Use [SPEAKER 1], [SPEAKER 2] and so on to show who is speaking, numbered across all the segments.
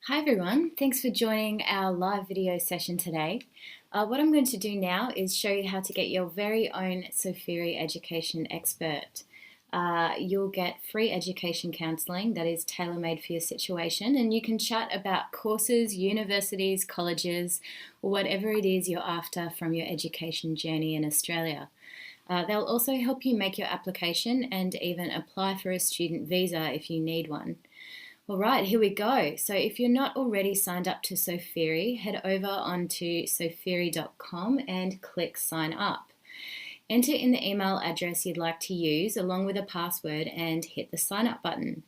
[SPEAKER 1] Hi everyone, thanks for joining our live video session today. What I'm going to do now is show you how to get your very own Sofiri education expert. You'll get free education counselling that is tailor-made for your situation, and you can chat about courses, universities, colleges, or whatever it is you're after from your education journey in Australia. They'll also help you make your application and even apply for a student visa if you need one. All right, here we go. So if you're not already signed up to Sofiri, head over onto sofiri.com and click sign up. Enter in the email address you'd like to use along with a password and hit the sign up button.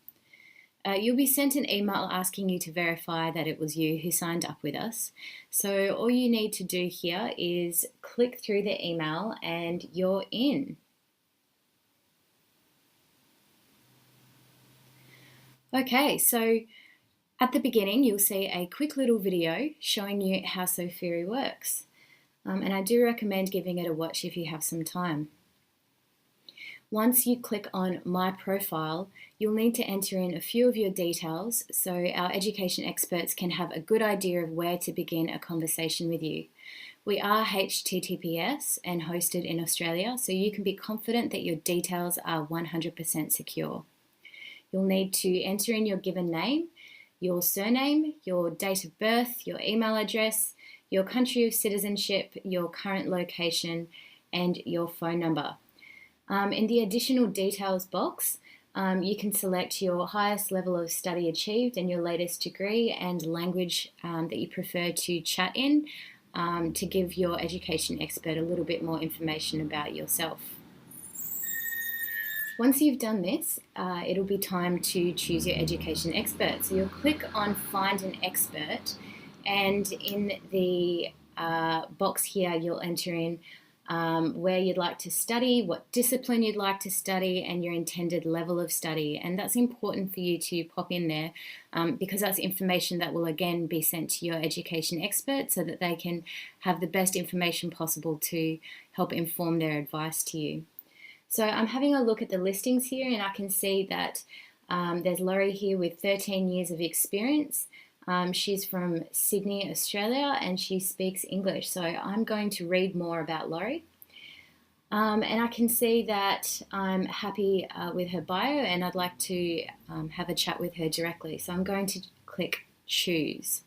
[SPEAKER 1] You'll be sent an email asking you to verify that it was you who signed up with us. So all you need to do here is click through the email and you're in. Okay, so at the beginning, you'll see a quick little video showing you how Sofiri works. And I do recommend giving it a watch if you have some time. Once you click on My Profile, you'll need to enter in a few of your details so our education experts can have a good idea of where to begin a conversation with you. We are HTTPS and hosted in Australia, so you can be confident that your details are 100% secure. You'll need to enter in your given name, your surname, your date of birth, your email address, your country of citizenship, your current location, and your phone number. In the additional details box, you can select your highest level of study achieved and your latest degree and language that you prefer to chat in to give your education expert a little bit more information about yourself. Once you've done this, it'll be time to choose your education expert. So you'll click on Find an Expert, and in the box here you'll enter in where you'd like to study, what discipline you'd like to study, and your intended level of study. And that's important for you to pop in there because that's information that will again be sent to your education expert so that they can have the best information possible to help inform their advice to you. So I'm having a look at the listings here and I can see that there's Laurie here with 13 years of experience. She's from Sydney, Australia, and she speaks English. So I'm going to read more about Laurie. And I can see that I'm happy with her bio and I'd like to have a chat with her directly. So I'm going to click Choose.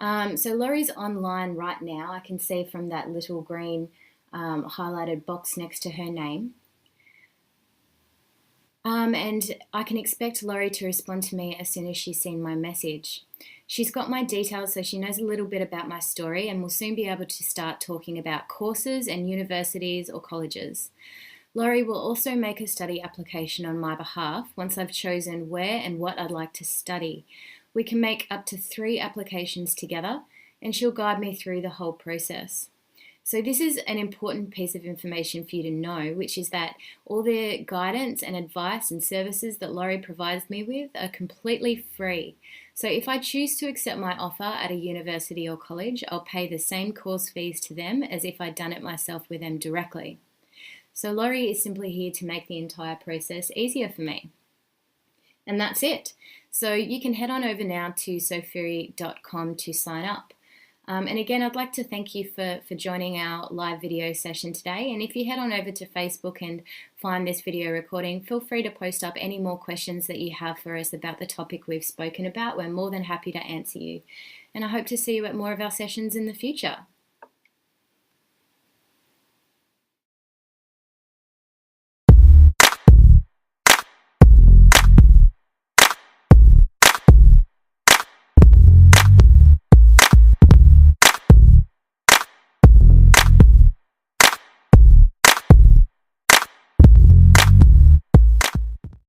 [SPEAKER 1] So Laurie's online right now. I can see from that little green highlighted box next to her name. And I can expect Laurie to respond to me as soon as she's seen my message. She's got my details, so she knows a little bit about my story and will soon be able to start talking about courses and universities or colleges. Laurie will also make a study application on my behalf once I've chosen where and what I'd like to study. We can make up to 3 applications together and she'll guide me through the whole process. So this is an important piece of information for you to know, which is that all the guidance and advice and services that Laurie provides me with are completely free. So if I choose to accept my offer at a university or college, I'll pay the same course fees to them as if I'd done it myself with them directly. So Laurie is simply here to make the entire process easier for me. And that's it. So you can head on over now to sofiri.com to sign up. And again, I'd like to thank you for joining our live video session today. And if you head on over to Facebook and find this video recording, feel free to post up any more questions that you have for us about the topic we've spoken about. We're more than happy to answer you. And I hope to see you at more of our sessions in the future.